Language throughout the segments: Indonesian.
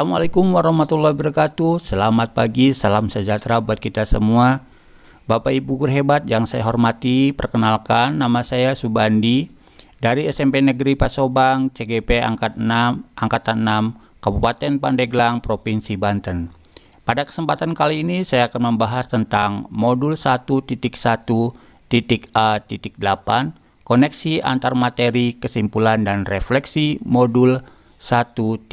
Assalamualaikum warahmatullahi wabarakatuh. Selamat pagi, salam sejahtera buat kita semua. Bapak Ibu guru hebat yang saya hormati, perkenalkan nama saya Subandi dari SMP Negeri Pasobang, CGP Angkatan 6, Kabupaten Pandeglang, Provinsi Banten. Pada kesempatan kali ini saya akan membahas tentang modul 1.1.A.8, koneksi antar materi, kesimpulan dan refleksi modul 1.1.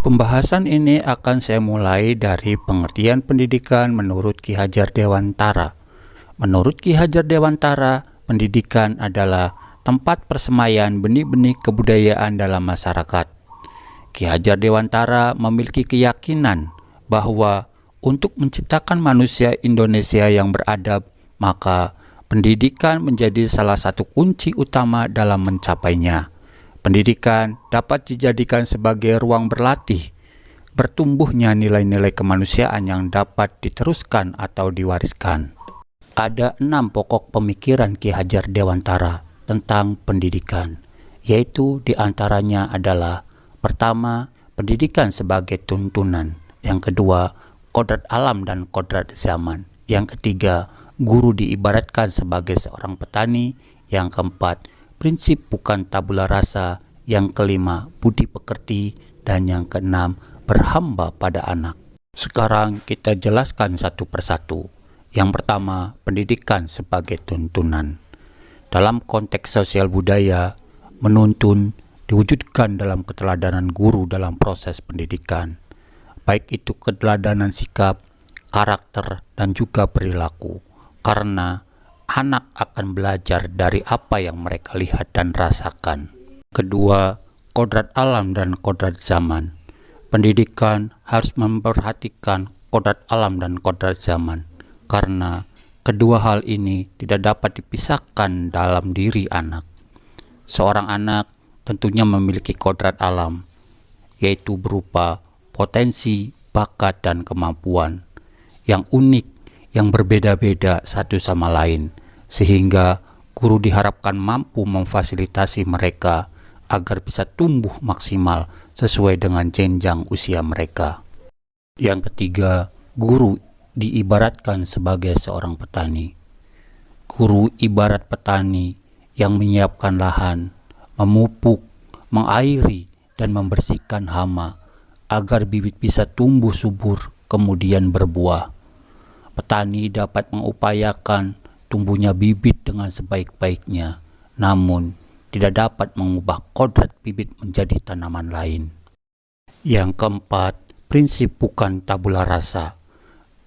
Pembahasan ini akan saya mulai dari pengertian pendidikan menurut Ki Hajar Dewantara. Menurut Ki Hajar Dewantara, pendidikan adalah tempat persemaian benih-benih kebudayaan dalam masyarakat. Ki Hajar Dewantara memiliki keyakinan bahwa untuk menciptakan manusia Indonesia yang beradab, maka pendidikan menjadi salah satu kunci utama dalam mencapainya. Pendidikan dapat dijadikan sebagai ruang berlatih, bertumbuhnya nilai-nilai kemanusiaan yang dapat diteruskan atau diwariskan. Ada 6 pokok pemikiran Ki Hajar Dewantara tentang pendidikan, yaitu diantaranya adalah: pertama, pendidikan sebagai tuntunan; yang kedua, kodrat alam dan kodrat zaman; yang ketiga, guru diibaratkan sebagai seorang petani; yang keempat, prinsip bukan tabula rasa; yang kelima, budi pekerti; dan yang keenam, berhamba pada anak. Sekarang kita jelaskan satu persatu. Yang pertama, pendidikan sebagai tuntunan. Dalam konteks sosial budaya, menuntun diwujudkan dalam keteladanan guru dalam proses pendidikan, baik itu keteladanan sikap, karakter, dan juga perilaku, karena anak akan belajar dari apa yang mereka lihat dan rasakan. Kedua, kodrat alam dan kodrat zaman. Pendidikan harus memperhatikan kodrat alam dan kodrat zaman, karena kedua hal ini tidak dapat dipisahkan dalam diri anak. Seorang anak tentunya memiliki kodrat alam, yaitu berupa potensi, bakat, dan kemampuan yang unik, yang berbeda-beda satu sama lain, sehingga guru diharapkan mampu memfasilitasi mereka agar bisa tumbuh maksimal sesuai dengan jenjang usia mereka. Yang ketiga, guru diibaratkan sebagai seorang petani. Guru ibarat petani yang menyiapkan lahan, memupuk, mengairi, dan membersihkan hama agar bibit bisa tumbuh subur kemudian berbuah. Petani dapat mengupayakan tumbuhnya bibit dengan sebaik-baiknya, namun tidak dapat mengubah kodrat bibit menjadi tanaman lain. Yang keempat, prinsip bukan tabula rasa.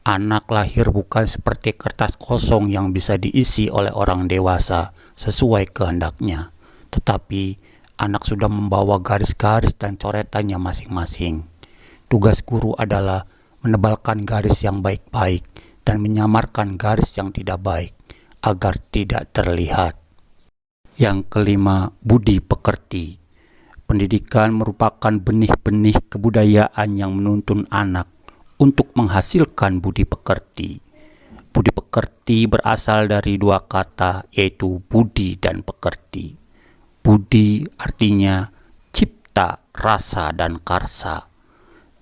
Anak lahir bukan seperti kertas kosong yang bisa diisi oleh orang dewasa sesuai kehendaknya, tetapi anak sudah membawa garis-garis dan coretannya masing-masing. Tugas guru adalah menebalkan garis yang baik-baik dan menyamarkan garis yang tidak baik agar tidak terlihat. Yang kelima, budi pekerti. Pendidikan merupakan benih-benih kebudayaan yang menuntun anak untuk menghasilkan budi pekerti. Budi pekerti berasal dari 2 kata, yaitu budi dan pekerti. Budi artinya cipta, rasa, dan karsa.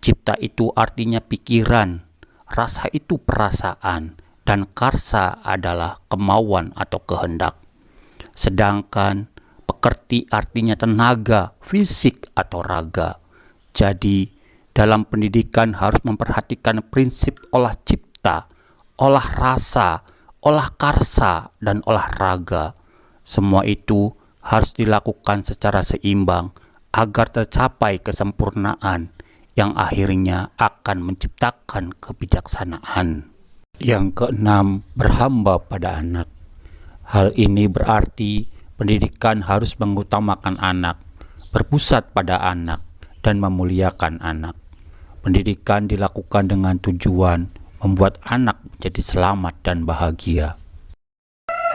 Cipta itu artinya pikiran, rasa itu perasaan, dan karsa adalah kemauan atau kehendak. Sedangkan pekerti artinya tenaga, fisik atau raga. Jadi, dalam pendidikan harus memperhatikan prinsip olah cipta, olah rasa, olah karsa, dan olah raga. Semua itu harus dilakukan secara seimbang agar tercapai kesempurnaan yang akhirnya akan menciptakan kebijaksanaan. Yang keenam, berhamba pada anak. Hal ini berarti pendidikan harus mengutamakan anak, berpusat pada anak, dan memuliakan anak. Pendidikan dilakukan dengan tujuan membuat anak menjadi selamat dan bahagia.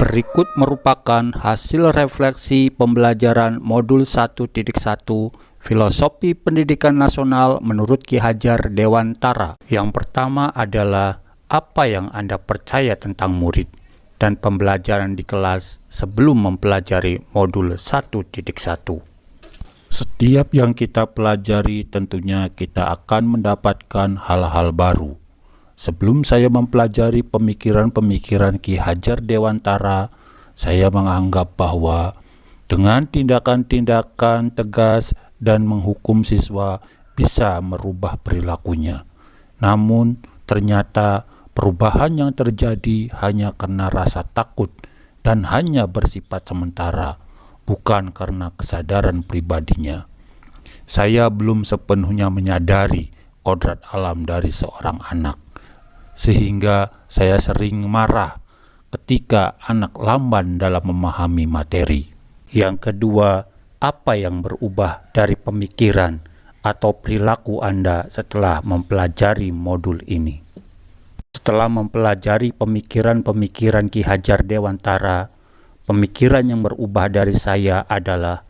Berikut merupakan hasil refleksi pembelajaran modul 1.1 Filosofi Pendidikan Nasional menurut Ki Hajar Dewantara. Yang pertama adalah apa yang Anda percaya tentang murid dan pembelajaran di kelas sebelum mempelajari modul 1.1. Setiap yang kita pelajari tentunya kita akan mendapatkan hal-hal baru. Sebelum saya mempelajari pemikiran-pemikiran Ki Hajar Dewantara, saya menganggap bahwa dengan tindakan-tindakan tegas dan menghukum siswa bisa merubah perilakunya. Namun ternyata perubahan yang terjadi hanya karena rasa takut dan hanya bersifat sementara, bukan karena kesadaran pribadinya. Saya belum sepenuhnya menyadari kodrat alam dari seorang anak, sehingga saya sering marah ketika anak lamban dalam memahami materi. Yang kedua, apa yang berubah dari pemikiran atau perilaku Anda setelah mempelajari modul ini? Setelah mempelajari pemikiran-pemikiran Ki Hajar Dewantara, pemikiran yang berubah dari saya adalah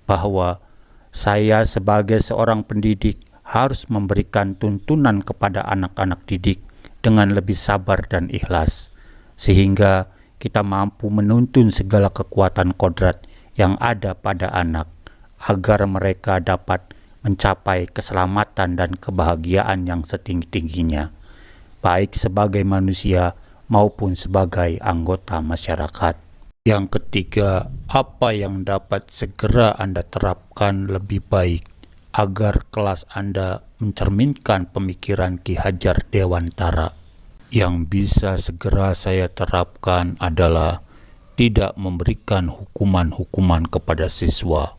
bahwa saya sebagai seorang pendidik harus memberikan tuntunan kepada anak-anak didik dengan lebih sabar dan ikhlas, sehingga kita mampu menuntun segala kekuatan kodrat yang ada pada anak, agar mereka dapat mencapai keselamatan dan kebahagiaan yang setinggi-tingginya, baik sebagai manusia maupun sebagai anggota masyarakat. Yang ketiga, apa yang dapat segera Anda terapkan lebih baik agar kelas Anda mencerminkan pemikiran Ki Hajar Dewantara? Yang bisa segera saya terapkan adalah tidak memberikan hukuman-hukuman kepada siswa,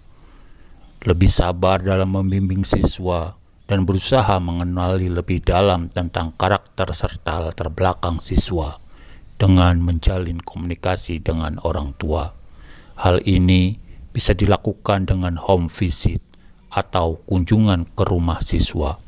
lebih sabar dalam membimbing siswa, dan berusaha mengenali lebih dalam tentang karakter serta latar belakang siswa dengan menjalin komunikasi dengan orang tua. Hal ini bisa dilakukan dengan home visit atau kunjungan ke rumah siswa.